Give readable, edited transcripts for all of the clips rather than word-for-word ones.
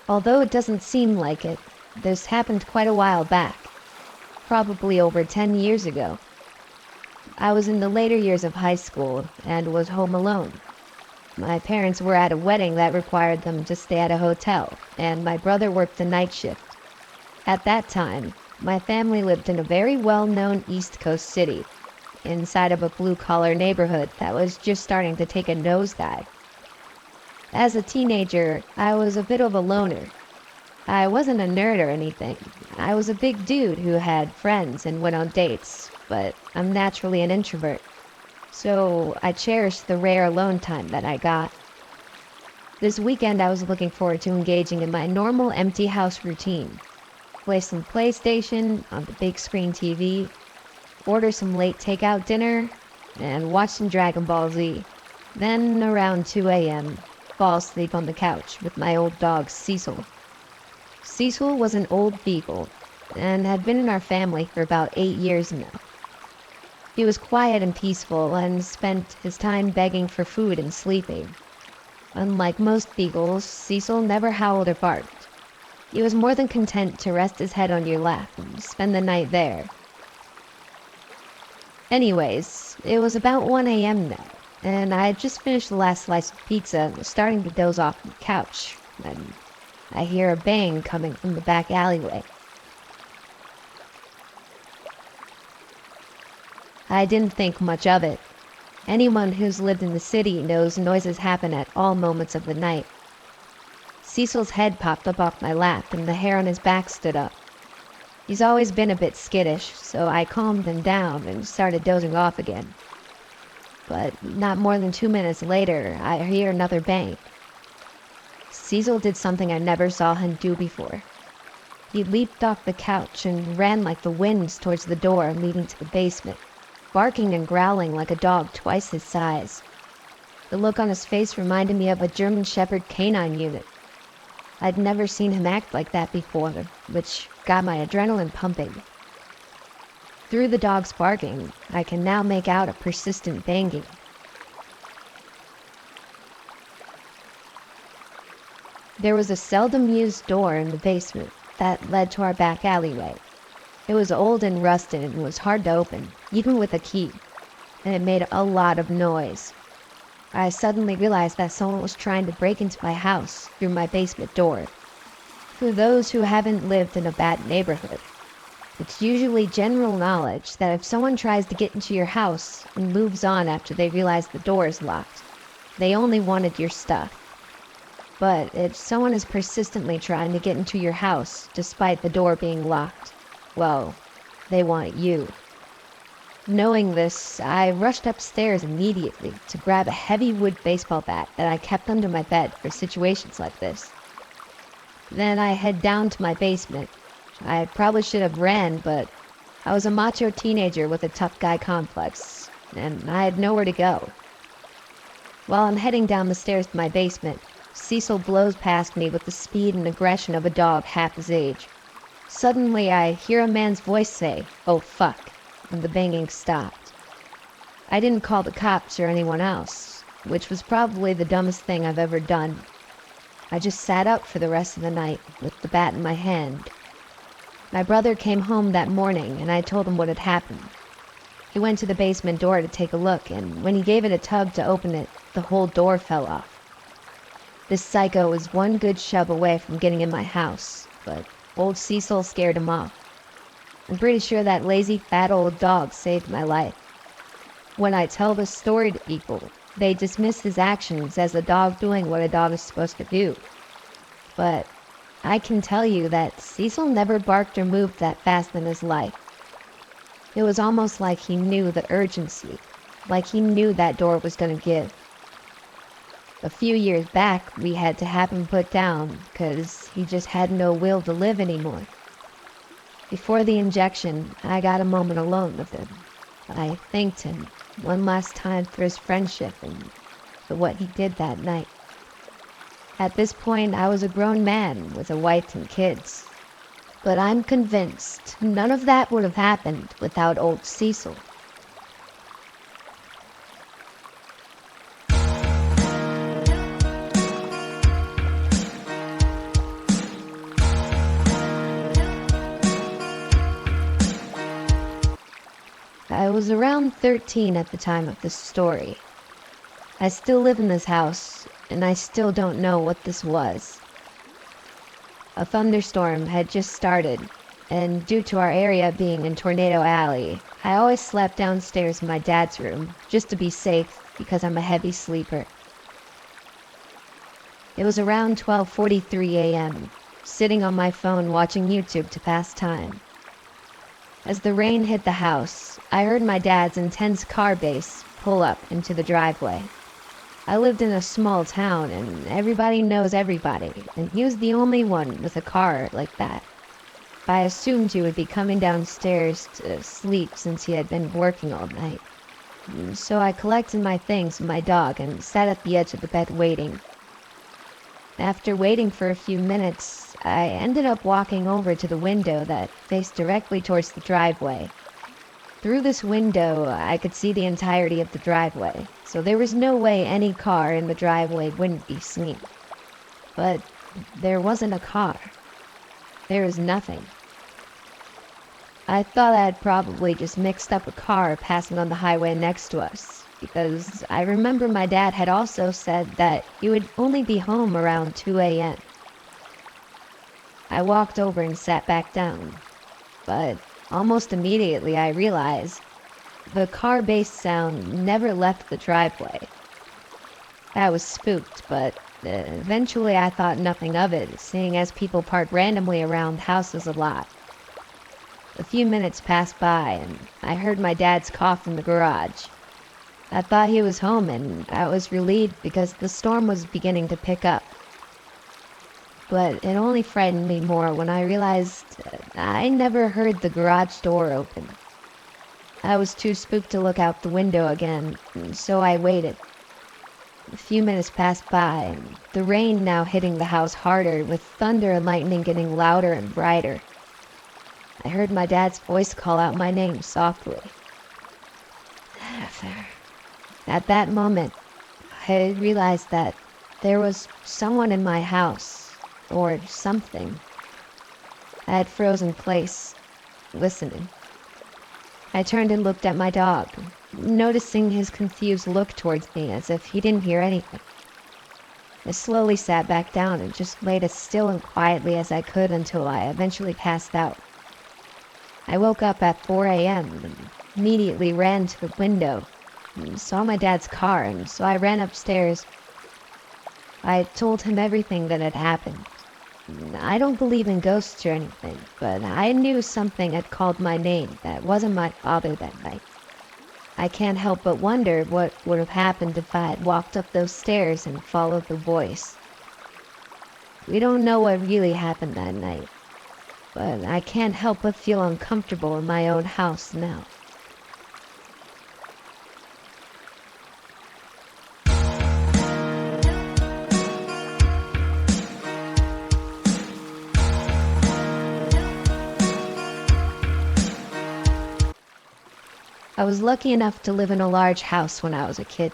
Although it doesn't seem like it, this happened quite a while back, probably over 10 years ago. I was in the later years of high school and was home alone. My parents were at a wedding that required them to stay at a hotel, and my brother worked the night shift. At that time, my family lived in a very well-known East Coast city, inside of a blue-collar neighborhood that was just starting to take a nosedive. As a teenager, I was a bit of a loner. I wasn't a nerd or anything. I was a big dude who had friends and went on dates, but I'm naturally an introvert. So I cherished the rare alone time that I got. This weekend I was looking forward to engaging in my normal empty house routine. Play some PlayStation on the big screen TV, order some late takeout dinner, and watch some Dragon Ball Z. Then around 2 a.m., fall asleep on the couch with my old dog Cecil. Cecil was an old beagle and had been in our family for about 8 years now. He was quiet and peaceful and spent his time begging for food and sleeping. Unlike most beagles, Cecil never howled or barked. He was more than content to rest his head on your lap and spend the night there. Anyways, it was about 1 a.m. now, and I had just finished the last slice of pizza and was starting to doze off on the couch when I hear a bang coming from the back alleyway. I didn't think much of it. Anyone who's lived in the city knows noises happen at all moments of the night. Cecil's head popped up off my lap and the hair on his back stood up. He's always been a bit skittish, so I calmed him down and started dozing off again. But not more than 2 minutes later, I hear another bang. Cecil did something I never saw him do before. He leaped off the couch and ran like the wind towards the door leading to the basement, barking and growling like a dog twice his size. The look on his face reminded me of a German Shepherd canine unit. I'd never seen him act like that before, which got my adrenaline pumping. Through the dog's barking, I can now make out a persistent banging. There was a seldom used door in the basement that led to our back alleyway. It was old and rusted and was hard to open, even with a key, and it made a lot of noise. I suddenly realized that someone was trying to break into my house through my basement door. For those who haven't lived in a bad neighborhood, it's usually general knowledge that if someone tries to get into your house and moves on after they realize the door is locked, they only wanted your stuff. But if someone is persistently trying to get into your house despite the door being locked, well, they want you. Knowing this, I rushed upstairs immediately to grab a heavy wood baseball bat that I kept under my bed for situations like this. Then I head down to my basement. I probably should have ran, but I was a macho teenager with a tough guy complex, and I had nowhere to go. While I'm heading down the stairs to my basement, Cecil blows past me with the speed and aggression of a dog half his age. Suddenly, I hear a man's voice say, "Oh fuck," and the banging stopped. I didn't call the cops or anyone else, which was probably the dumbest thing I've ever done. I just sat up for the rest of the night with the bat in my hand. My brother came home that morning and I told him what had happened. He went to the basement door to take a look, and when he gave it a tug to open it, the whole door fell off. This psycho was one good shove away from getting in my house, but old Cecil scared him off. I'm pretty sure that lazy, fat old dog saved my life. When I tell this story to people, they dismiss his actions as a dog doing what a dog is supposed to do. But I can tell you that Cecil never barked or moved that fast in his life. It was almost like he knew the urgency, like he knew that door was going to give. A few years back, we had to have him put down because he just had no will to live anymore. Before the injection, I got a moment alone with him. I thanked him one last time for his friendship and for what he did that night. At this point, I was a grown man with a wife and kids. but I'm convinced none of that would have happened without old Cecil. I was around 13 at the time of this story. I still live in this house, and I still don't know what this was. A thunderstorm had just started, and due to our area being in Tornado Alley, I always slept downstairs in my dad's room, just to be safe because I'm a heavy sleeper. It was around 12:43 a.m., sitting on my phone watching YouTube to pass time. As the rain hit the house, I heard my dad's intense car bass pull up into the driveway. I lived in a small town and everybody knows everybody, and he was the only one with a car like that. I assumed he would be coming downstairs to sleep since he had been working all night. So I collected my things and my dog and sat at the edge of the bed waiting. After waiting for a few minutes, I ended up walking over to the window that faced directly towards the driveway. Through this window, I could see the entirety of the driveway, so there was no way any car in the driveway wouldn't be seen. But there wasn't a car. There was nothing. I thought I had probably just mixed up a car passing on the highway next to us, because I remember my dad had also said that he would only be home around 2 a.m. I walked over and sat back down, but almost immediately I realized the car-based sound never left the driveway. I was spooked, but eventually I thought nothing of it, seeing as people park randomly around houses a lot. A few minutes passed by, and I heard my dad's cough in the garage. I thought he was home, and I was relieved because the storm was beginning to pick up. But it only frightened me more when I realized I never heard the garage door open. I was too spooked to look out the window again, so I waited. A few minutes passed by, the rain now hitting the house harder, with thunder and lightning getting louder and brighter. I heard my dad's voice call out my name softly. At that moment, I realized that there was someone in my house, or something. I had frozen place, listening. I turned and looked at my dog, noticing his confused look towards me as if he didn't hear anything. I slowly sat back down and just laid as still and quietly as I could until I eventually passed out. I woke up at 4 a.m. and immediately ran to the window and saw my dad's car, and so I ran upstairs. I told him everything that had happened. I don't believe in ghosts or anything, but I knew something had called my name that wasn't my father that night. I can't help but wonder what would have happened if I had walked up those stairs and followed the voice. We don't know what really happened that night, but I can't help but feel uncomfortable in my own house now. I was lucky enough to live in a large house when I was a kid.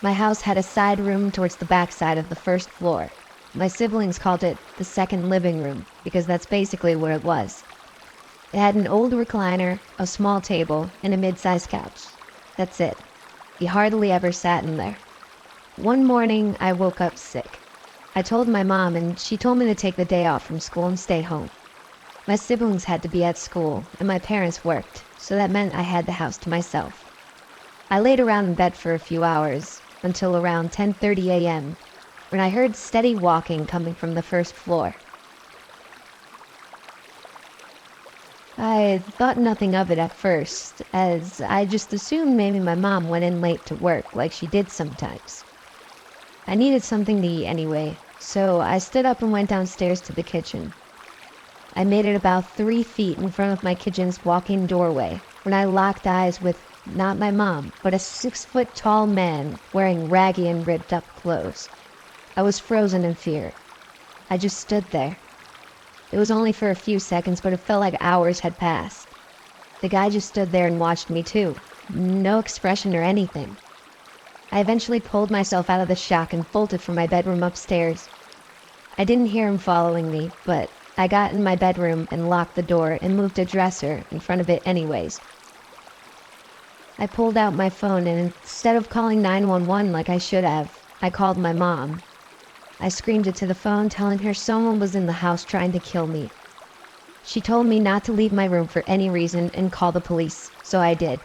My house had a side room towards the back side of the first floor. My siblings called it the second living room because that's basically what it was. It had an old recliner, a small table, and a mid-sized couch. That's it. We hardly ever sat in there. One morning, I woke up sick. I told my mom, and she told me to take the day off from school and stay home. My siblings had to be at school, and my parents worked, so that meant I had the house to myself. I laid around in bed for a few hours, until around 10:30 a.m., when I heard steady walking coming from the first floor. I thought nothing of it at first, as I just assumed maybe my mom went in late to work like she did sometimes. I needed something to eat anyway, so I stood up and went downstairs to the kitchen. I made it about 3 feet in front of my kitchen's walk-in doorway when I locked eyes with not my mom, but a 6-foot-tall man wearing raggy and ripped-up clothes. I was frozen in fear. I just stood there. It was only for a few seconds, but it felt like hours had passed. The guy just stood there and watched me too. No expression or anything. I eventually pulled myself out of the shock and bolted for my bedroom upstairs. I didn't hear him following me, but I got in my bedroom and locked the door and moved a dresser in front of it anyways. I pulled out my phone and instead of calling 911 like I should have, I called my mom. I screamed into the phone telling her someone was in the house trying to kill me. She told me not to leave my room for any reason and call the police, so I did.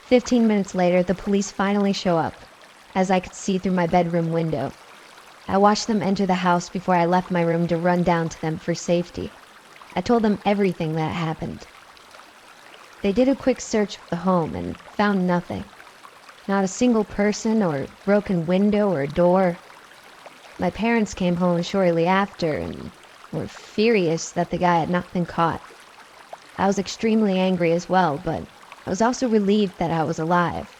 15 minutes later, the police finally show up, as I could see through my bedroom window. I watched them enter the house before I left my room to run down to them for safety. I told them everything that happened. They did a quick search of the home and found nothing. Not a single person or broken window or door. My parents came home shortly after and were furious that the guy had not been caught. I was extremely angry as well, but I was also relieved that I was alive.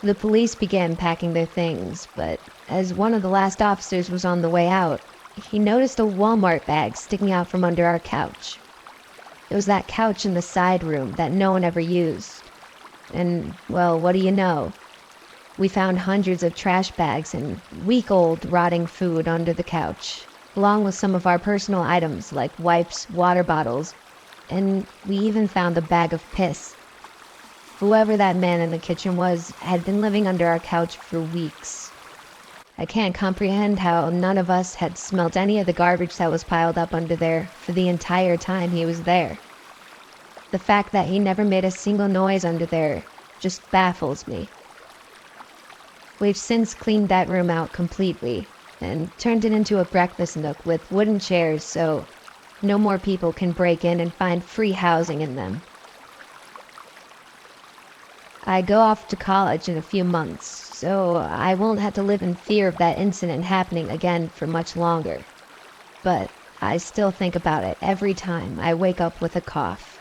The police began packing their things, but as one of the last officers was on the way out, he noticed a Walmart bag sticking out from under our couch. It was that couch in the side room that no one ever used. And, well, what do you know? We found hundreds of trash bags and week-old rotting food under the couch, along with some of our personal items like wipes, water bottles, and we even found a bag of piss. Whoever that man in the kitchen was had been living under our couch for weeks. I can't comprehend how none of us had smelt any of the garbage that was piled up under there for the entire time he was there. The fact that he never made a single noise under there just baffles me. We've since cleaned that room out completely and turned it into a breakfast nook with wooden chairs so no more people can break in and find free housing in them. I go off to college in a few months, so I won't have to live in fear of that incident happening again for much longer. But I still think about it every time I wake up with a cough.